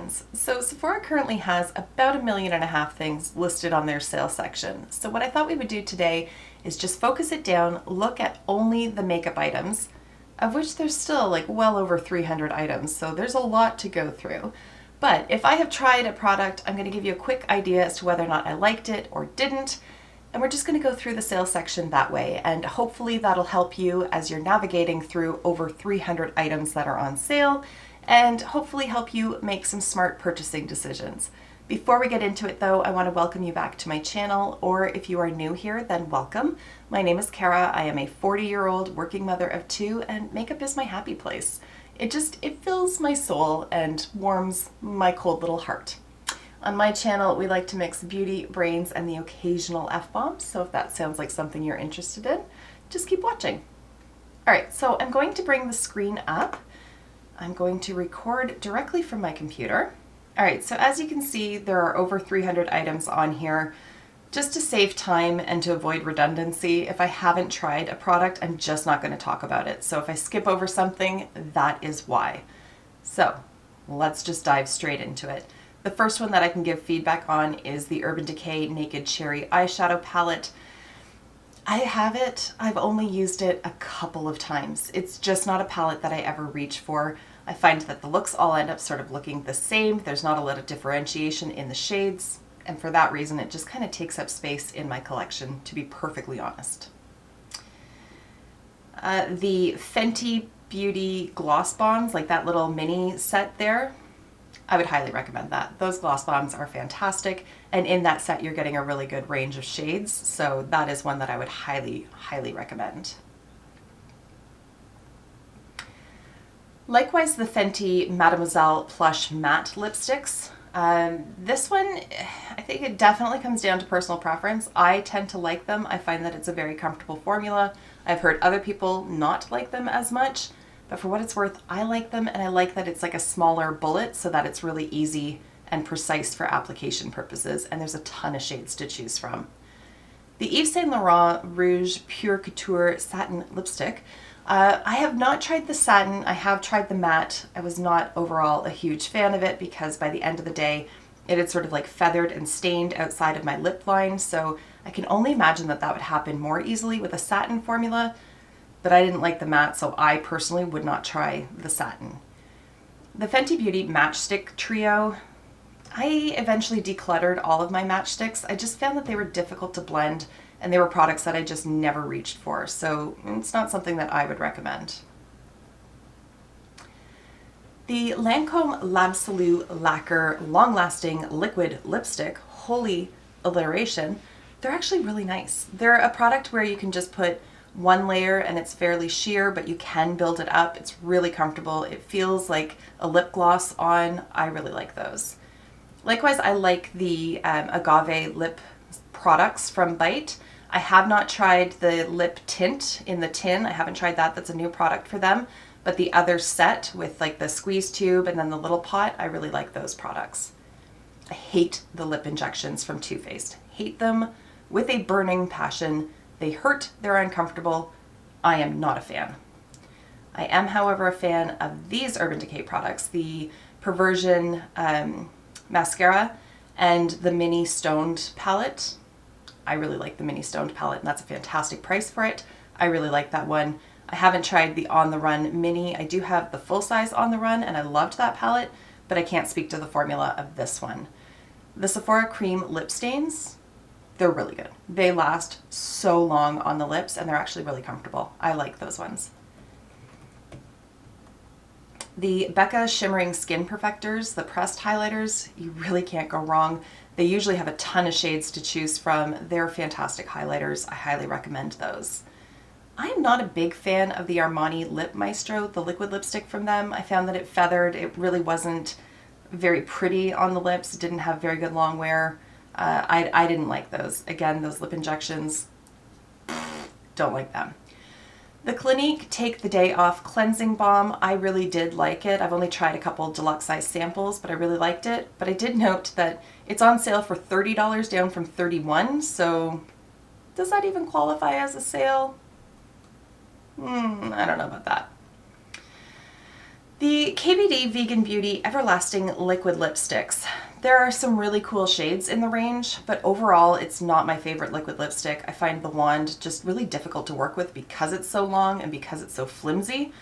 friends. So Sephora currently has about 1.5 million things listed on their sales section. So what I thought we would do today is just focus it down, look at only the makeup items, of which there's still like well over 300 items. So there's a lot to go through. But if I have tried a product, I'm going to give you a quick idea as to whether or not I liked it or didn't. And we're just going to go through the sales section that way. And hopefully that'll help you as you're navigating through over 300 items that are on sale, and hopefully help you make some smart purchasing decisions. Before we get into it though, I want to welcome you back to my channel, or if you are new here, then welcome. My name is Kara. I am a 40-year-old working mother of 2, and makeup is my happy place. It fills my soul and warms my cold little heart. On my channel, we like to mix beauty, brains, and the occasional F-bomb, so if that sounds like something you're interested in, just keep watching. All right, so I'm going to bring the screen up. I'm going to record directly from my computer. All right, so as you can see, there are over 300 items on here. Just to save time and to avoid redundancy, if I haven't tried a product, I'm just not going to talk about it. So if I skip over something, that is why. So let's just dive straight into it. The first one that I can give feedback on is the Urban Decay Naked Cherry Eyeshadow Palette. I have it. I've only used it a couple of times. It's just not a palette that I ever reach for. I find that the looks all end up sort of looking the same. There's not a lot of differentiation in the shades, and for that reason it just kind of takes up space in my collection, to be perfectly honest. The Fenty Beauty Gloss Bombs, like that little mini set there, I would highly recommend that. Those gloss bombs are fantastic, and in that set you're getting a really good range of shades, so that is one that I would highly recommend. Likewise, the Fenty Mademoiselle Plush Matte Lipsticks. This one, I think it definitely comes down to personal preference. I tend to like them. I find that it's a very comfortable formula. I've heard other people not like them as much, but for what it's worth, I like them, and I like that it's like a smaller bullet so that it's really easy and precise for application purposes, and there's a ton of shades to choose from. The Yves Saint Laurent Rouge Pure Couture Satin Lipstick. I have not tried the satin. I have tried the matte. I was not overall a huge fan of it because by the end of the day, it had sort of like feathered and stained outside of my lip line, so I can only imagine that that would happen more easily with a satin formula, but I didn't like the matte, so I personally would not try the satin. The Fenty Beauty Matchstick Trio. I eventually decluttered all of my matchsticks. I just found that they were difficult to blend, and they were products that I just never reached for, so it's not something that I would recommend. The Lancome L'Absolu Lacquer Long Lasting Liquid Lipstick, holy alliteration, they're actually really nice. They're a product where you can just put one layer and it's fairly sheer, but you can build it up. It's really comfortable. It feels like a lip gloss on. I really like those. Likewise, I like the Agave lip products from Bite. I have not tried the lip tint in the tin. I haven't tried that. That's a new product for them. But the other set with like the squeeze tube and then the little pot, I really like those products. I hate the lip injections from Too Faced. Hate them with a burning passion. They hurt, they're uncomfortable. I am not a fan. I am, however, a fan of these Urban Decay products, the Perversion mascara and the Mini Stoned palette. I really like the Mini Stoned palette, and that's a fantastic price for it. I really like that one. I haven't tried the On the Run Mini. I do have the full size On the Run, and I loved that palette, but I can't speak to the formula of this one. The Sephora Cream Lip Stains, they're really good. They last so long on the lips, and they're actually really comfortable. I like those ones. The Becca Shimmering Skin Perfectors, the pressed highlighters, you really can't go wrong. They usually have a ton of shades to choose from. They're fantastic highlighters. I highly recommend those. I am not a big fan of the Armani Lip Maestro, the liquid lipstick from them. I found that it feathered. It really wasn't very pretty on the lips. It didn't have very good long wear. I didn't like those. Again, those lip injections, don't like them. The Clinique Take the Day Off Cleansing Balm, I really did like it. I've only tried a couple deluxe size samples, but I really liked it. But I did note that it's on sale for $30 down from $31, so does that even qualify as a sale? I don't know about that. The Kbd Vegan Beauty Everlasting Liquid Lipsticks. There are some really cool shades in the range, but overall it's not my favorite liquid lipstick. I find the wand just really difficult to work with because it's so long and because it's so flimsy,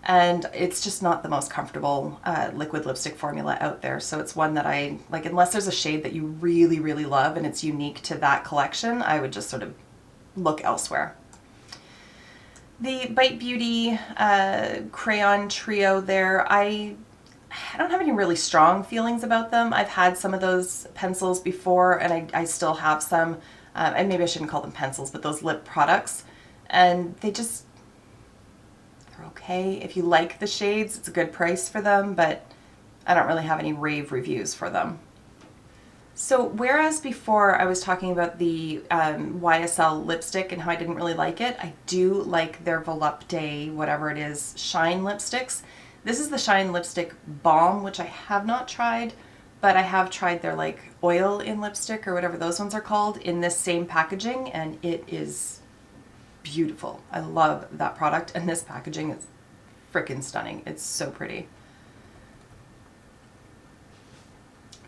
and it's just not the most comfortable liquid lipstick formula out there. So it's one that I, like, unless there's a shade that you really, really love and it's unique to that collection, I would just sort of look elsewhere. The Bite Beauty Crayon Trio there, I don't have any really strong feelings about them. I've had some of those pencils before, and I still have some, and maybe I shouldn't call them pencils, but those lip products, and they're okay. If you like the shades, it's a good price for them, but I don't really have any rave reviews for them. So whereas before I was talking about the YSL lipstick and how I didn't really like it, I do like their Volupte, whatever it is, Shine lipsticks. This is the Shine Lipstick Balm, which I have not tried, but I have tried their like oil in lipstick or whatever those ones are called in this same packaging, and it is beautiful. I love that product, and this packaging is freaking stunning. It's so pretty.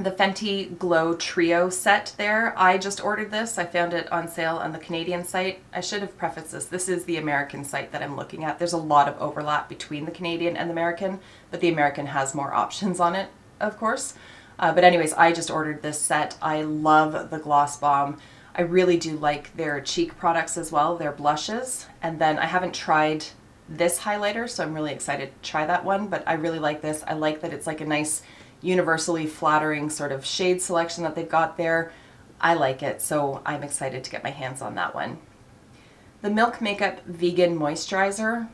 The Fenty Glow Trio set there, I just ordered this. I found it on sale on the Canadian site. I should have prefaced this. This is the American site that I'm looking at. There's a lot of overlap between the Canadian and the American, but the American has more options on it, of course. But anyways, I just ordered this set. I love the Gloss Bomb. I really do like their cheek products as well, their blushes. And then I haven't tried this highlighter, so I'm really excited to try that one, but I really like this. I like that it's like a nice universally flattering sort of shade selection that they've got there. I like it, so I'm excited to get my hands on that one. The Milk Makeup Vegan Moisturizer.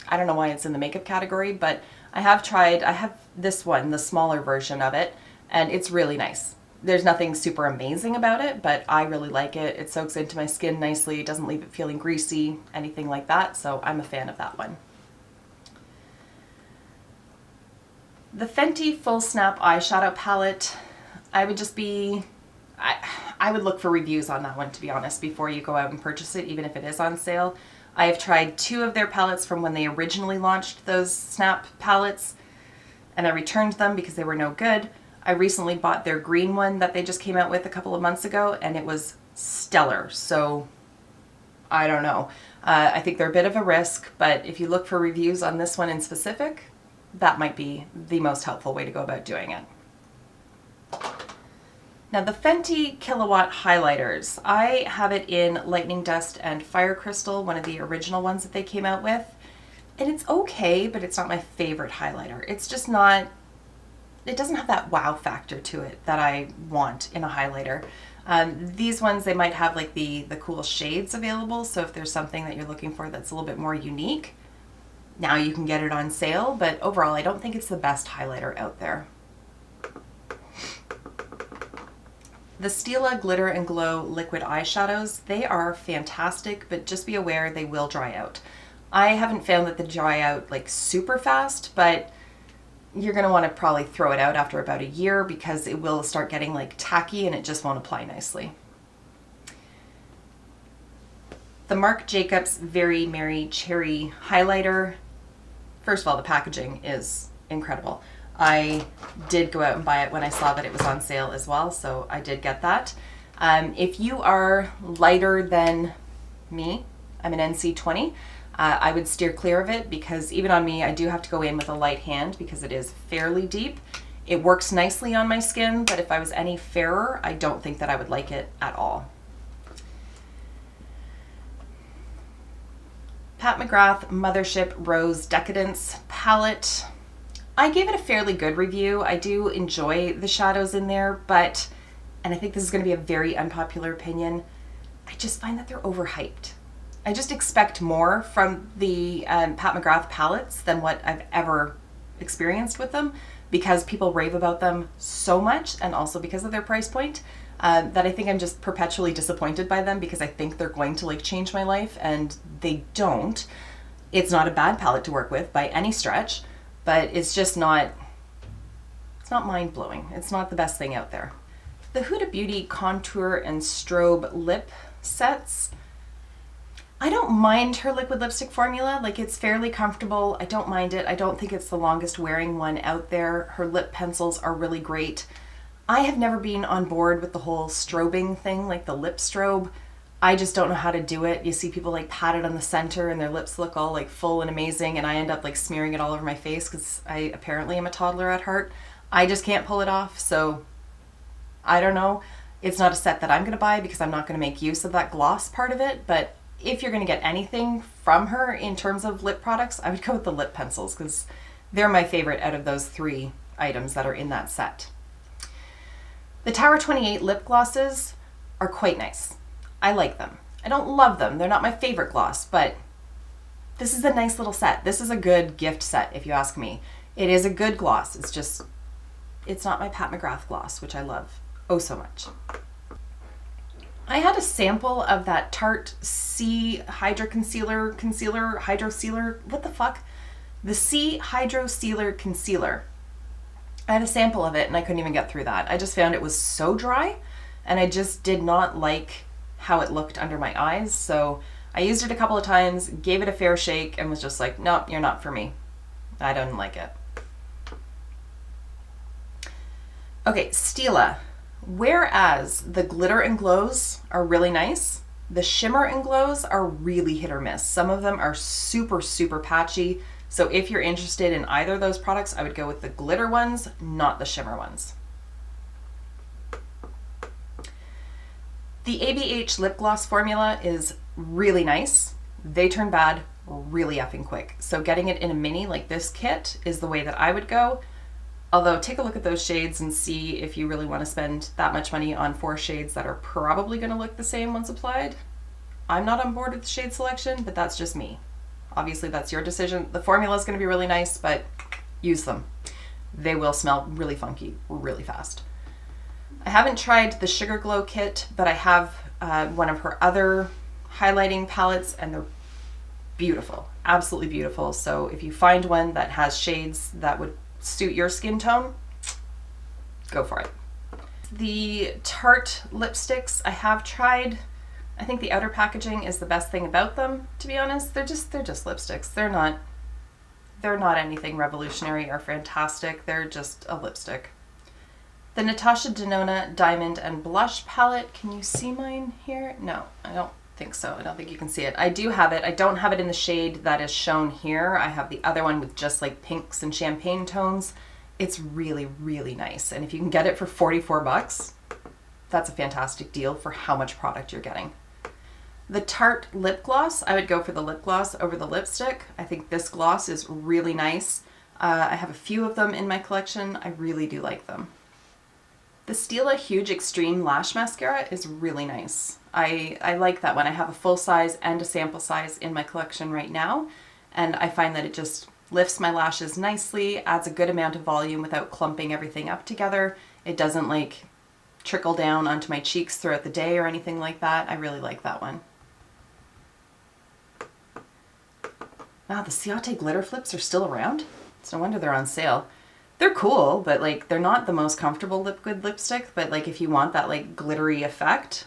I don't know why it's in the makeup category, but I have this one, the smaller version of it, and it's really nice. There's nothing super amazing about it, but I really like it. It soaks into my skin nicely, doesn't leave it feeling greasy, anything like that, so I'm a fan of that one. The Fenty Full Snap Eyeshadow Palette, I would look for reviews on that one, to be honest, before you go out and purchase it, even if it is on sale. I have tried 2 of their palettes from when they originally launched those Snap palettes, and I returned them because they were no good. I recently bought their green one that they just came out with a couple of months ago, and it was stellar, so I don't know. I think they're a bit of a risk, but if you look for reviews on this one in specific, that might be the most helpful way to go about doing it. Now the Fenty Kilowatt highlighters, I have it in Lightning Dust and Fire Crystal, one of the original ones that they came out with, and it's okay, but it's not my favorite highlighter. It's just not, it doesn't have that wow factor to it that I want in a highlighter. These ones, they might have like the cool shades available, so if there's something that you're looking for that's a little bit more unique, now you can get it on sale, but overall I don't think it's the best highlighter out there. The Stila Glitter and Glow Liquid Eyeshadows, they are fantastic, but just be aware they will dry out. I haven't found that they dry out like super fast, but you're going to want to probably throw it out after about a year because it will start getting like tacky and it just won't apply nicely. The Marc Jacobs Very Merry Cherry Highlighter. First of all, the packaging is incredible. I did go out and buy it when I saw that it was on sale as well, so I did get that. If you are lighter than me, I'm an NC20, I would steer clear of it because even on me, I do have to go in with a light hand because it is fairly deep. It works nicely on my skin, but if I was any fairer, I don't think that I would like it at all. Pat McGrath Mothership Rose Decadence palette. I gave it a fairly good review. I do enjoy the shadows in there, but, and I think this is going to be a very unpopular opinion, I just find that they're overhyped. I just expect more from the Pat McGrath palettes than what I've ever experienced with them because people rave about them so much, and also because of their price point. That I think I'm just perpetually disappointed by them because I think they're going to like change my life, and they don't. It's not a bad palette to work with by any stretch, but it's just not, it's not mind-blowing. It's not the best thing out there. The Huda Beauty Contour and Strobe Lip Sets. I don't mind her liquid lipstick formula. Like, it's fairly comfortable. I don't mind it. I don't think it's the longest wearing one out there. Her lip pencils are really great. I have never been on board with the whole strobing thing, like the lip strobe. I just don't know how to do it. You see people like pat it on the center and their lips look all like full and amazing, and I end up like smearing it all over my face because I apparently am a toddler at heart. I just can't pull it off, so I don't know. It's not a set that I'm going to buy because I'm not going to make use of that gloss part of it, but if you're going to get anything from her in terms of lip products, I would go with the lip pencils because they're my favorite out of those 3 items that are in that set. The Tower 28 lip glosses are quite nice. I like them. I don't love them. They're not my favorite gloss, but this is a nice little set. This is a good gift set, if you ask me. It is a good gloss. It's just, it's not my Pat McGrath gloss, which I love oh so much. I had a sample of that Tarte C Hydro Hydro Sealer, what the fuck? The C Hydro Sealer Concealer. I had a sample of it and I couldn't even get through that. I just found it was so dry and I just did not like how it looked under my eyes. So I used it a couple of times, gave it a fair shake, and was just like, nope, you're not for me. I don't like it. Okay, Stila. Whereas the glitter and glows are really nice, the shimmer and glows are really hit or miss. Some of them are super, super patchy. So if you're interested in either of those products, I would go with the glitter ones, not the shimmer ones. The ABH lip gloss formula is really nice. They turn bad really effing quick. So getting it in a mini like this kit is the way that I would go. Although take a look at those shades and see if you really want to spend that much money on 4 shades that are probably going to look the same once applied. I'm not on board with the shade selection, but that's just me. Obviously that's your decision. The formula is going to be really nice, but use them. They will smell really funky really fast. I haven't tried the Sugar Glow kit, but I have one of her other highlighting palettes, and they're beautiful, absolutely beautiful. So if you find one that has shades that would suit your skin tone, go for it. The Tarte Lipsticks I have tried. I think the outer packaging is the best thing about them, to be honest. They're just lipsticks. They're not anything revolutionary or fantastic. They're just a lipstick. The Natasha Denona Diamond and Blush palette. Can you see mine here? No, I don't think so. I don't think you can see it. I do have it. I don't have it in the shade that is shown here. I have the other one with just like pinks and champagne tones. It's really, really nice. And if you can get it for 44 bucks, that's a fantastic deal for how much product you're getting. The Tarte Lip Gloss, I would go for the lip gloss over the lipstick. I think this gloss is really nice. I have a few of them in my collection. I really do like them. The Stila Huge Extreme Lash Mascara is really nice. I like that one. I have a full size and a sample size in my collection right now, and I find that it just lifts my lashes nicely, adds a good amount of volume without clumping everything up together. It doesn't like trickle down onto my cheeks throughout the day or anything like that. I really like that one. Wow, the Ciate glitter flips are still around? It's no wonder they're on sale. They're cool, but like they're not the most comfortable liquid lipstick, but like if you want that like glittery effect,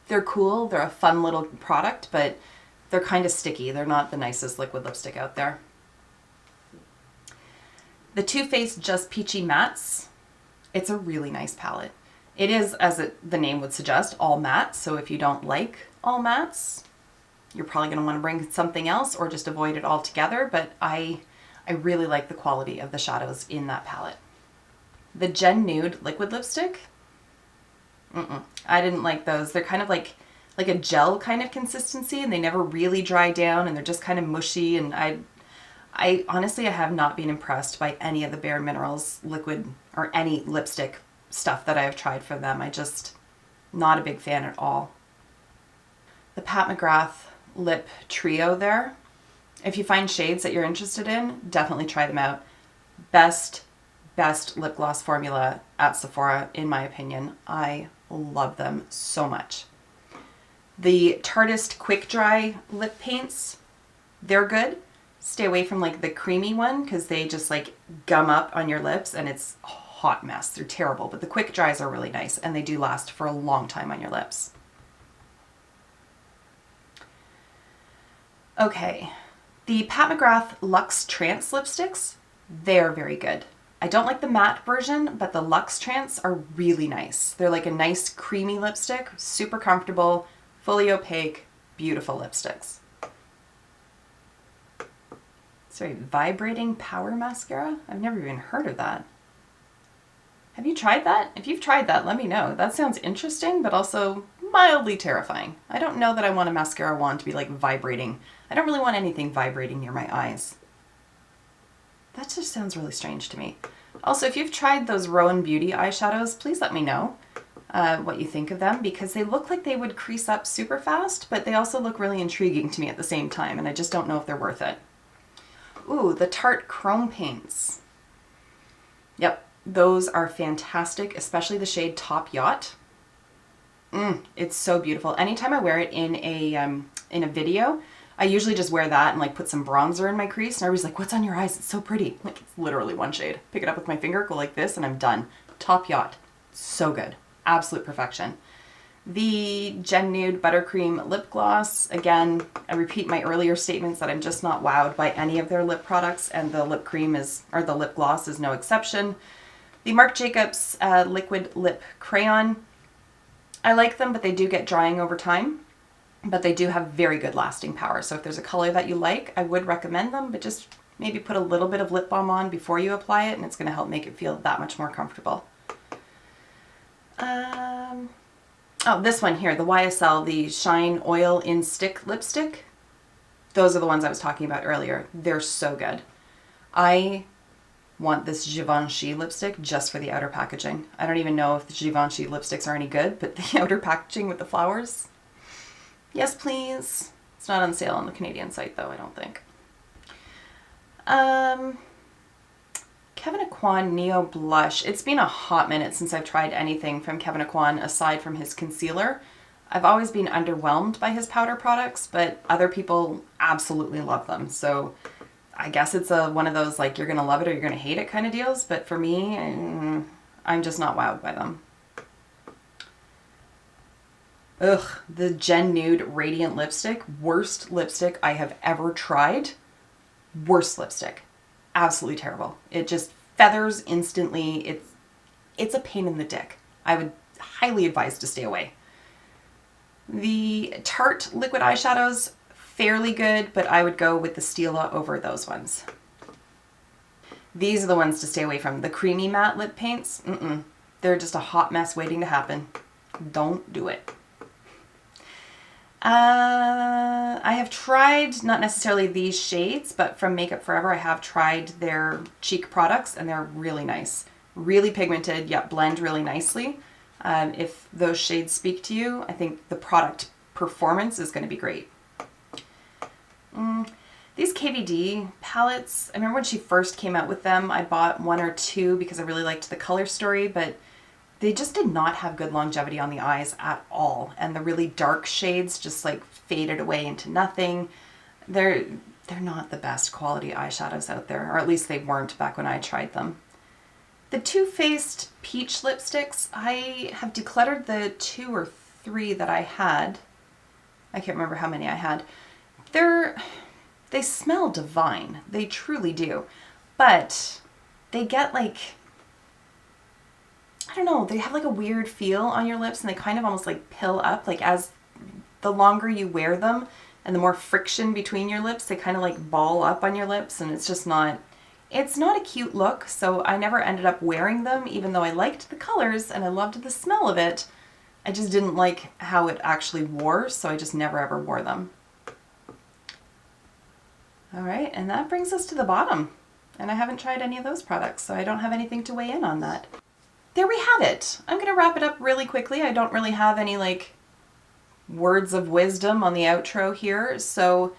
they're cool. They're a fun little product, but they're kind of sticky. They're not the nicest liquid lipstick out there. The Too Faced Just Peachy Mattes. It's a really nice palette. It is, as the name would suggest, all matte. So if you don't like all mattes, you're probably going to want to bring something else or just avoid it altogether. But I really like the quality of the shadows in that palette. The Gen Nude liquid lipstick. I didn't like those. They're kind of like a gel kind of consistency, and they never really dry down, and they're just kind of mushy. And I honestly, I have not been impressed by any of the Bare Minerals liquid or any lipstick stuff that I have tried for them. I just not a big fan at all. The Pat McGrath lip trio there. If you find shades that you're interested in, definitely try them out. Best lip gloss formula at Sephora, in my opinion. I love them so much. The Tarteist Quick Dry lip paints, they're good. Stay away from like the creamy one because they just like gum up on your lips and it's a hot mess. They're terrible, but the quick dries are really nice and they do last for a long time on your lips. Okay, the Pat McGrath Luxe Trance lipsticks, they're very good. I don't like the matte version, but the Luxe Trance are really nice. They're like a nice creamy lipstick, super comfortable, fully opaque, beautiful lipsticks. Sorry, vibrating power mascara? I've never even heard of that. Have you tried that? If you've tried that, let me know. That sounds interesting, but also mildly terrifying. I don't know that I want a mascara wand to be like vibrating. I don't really want anything vibrating near my eyes. That just sounds really strange to me. Also, if you've tried those Rowan Beauty eyeshadows, please let me know what you think of them, because they look like they would crease up super fast, but they also look really intriguing to me at the same time, and I just don't know if they're worth it. Ooh, the Tarte Chrome Paints. Yep, those are fantastic, especially the shade Top Yacht. It's so beautiful. Anytime I wear it in a video, I usually just wear that and like put some bronzer in my crease, and everybody's like, what's on your eyes? It's so pretty. Like, it's literally one shade. Pick it up with my finger, go like this, and I'm done. Top Yacht. So good. Absolute perfection. The Gen Nude Buttercream Lip Gloss. Again, I repeat my earlier statements that I'm just not wowed by any of their lip products, and the lip cream is, or the lip gloss is no exception. The Marc Jacobs Liquid Lip Crayon. I like them, but they do get drying over time. But they do have very good lasting power. So if there's a color that you like, I would recommend them, but just maybe put a little bit of lip balm on before you apply it, and it's going to help make it feel that much more comfortable. Oh, this one here, the YSL, the Shine Oil in Stick lipstick. Those are the ones I was talking about earlier. They're so good. I want this Givenchy lipstick just for the outer packaging. I don't even know if the Givenchy lipsticks are any good, but the outer packaging with the flowers, yes please. It's not on sale on the Canadian site though, I don't think. Kevin Aucoin Neo Blush. It's been a hot minute since I've tried anything from Kevin Aucoin aside from his concealer. I've always been underwhelmed by his powder products, but other people absolutely love them. So I guess it's one of those like you're going to love it or you're going to hate it kind of deals. But for me, I'm just not wowed by them. Ugh, the Gen Nude Radiant Lipstick. Worst lipstick I have ever tried. Worst lipstick. Absolutely terrible. It just feathers instantly. It's a pain in the dick. I would highly advise to stay away. The Tarte liquid eyeshadows, fairly good, but I would go with the Stila over those ones. These are the ones to stay away from. The creamy matte lip paints, they're just a hot mess waiting to happen. Don't do it. I have tried, not necessarily these shades, but from Makeup Forever, I have tried their cheek products, and they're really nice. Really pigmented, yet blend really nicely. If those shades speak to you, I think the product performance is going to be great. These Kbd palettes, I remember when she first came out with them, I bought one or two because I really liked the color story, but they just did not have good longevity on the eyes at all. And the really dark shades just like faded away into nothing. They're not the best quality eyeshadows out there, or at least they weren't back when I tried them. The Too Faced Peach lipsticks, I have decluttered the 2 or 3 that I had. I can't remember how many I had. They smell divine. They truly do. But they get like, I don't know, they have like a weird feel on your lips, and they kind of almost like pill up, like as the longer you wear them and the more friction between your lips, they kind of like ball up on your lips, and it's just not, it's not a cute look. So I never ended up wearing them, even though I liked the colors and I loved the smell of it. I just didn't like how it actually wore, so I just never ever wore them. All right, and that brings us to the bottom. And I haven't tried any of those products, so I don't have anything to weigh in on that. There we have it. I'm going to wrap it up really quickly. I don't really have any like words of wisdom on the outro here, so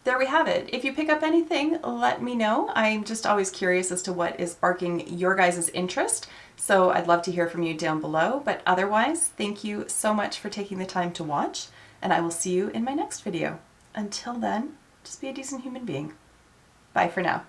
there we have it. If you pick up anything, let me know. I'm just always curious as to what is sparking your guys' interest, so I'd love to hear from you down below. But otherwise, thank you so much for taking the time to watch, and I will see you in my next video. Until then, just be a decent human being. Bye for now.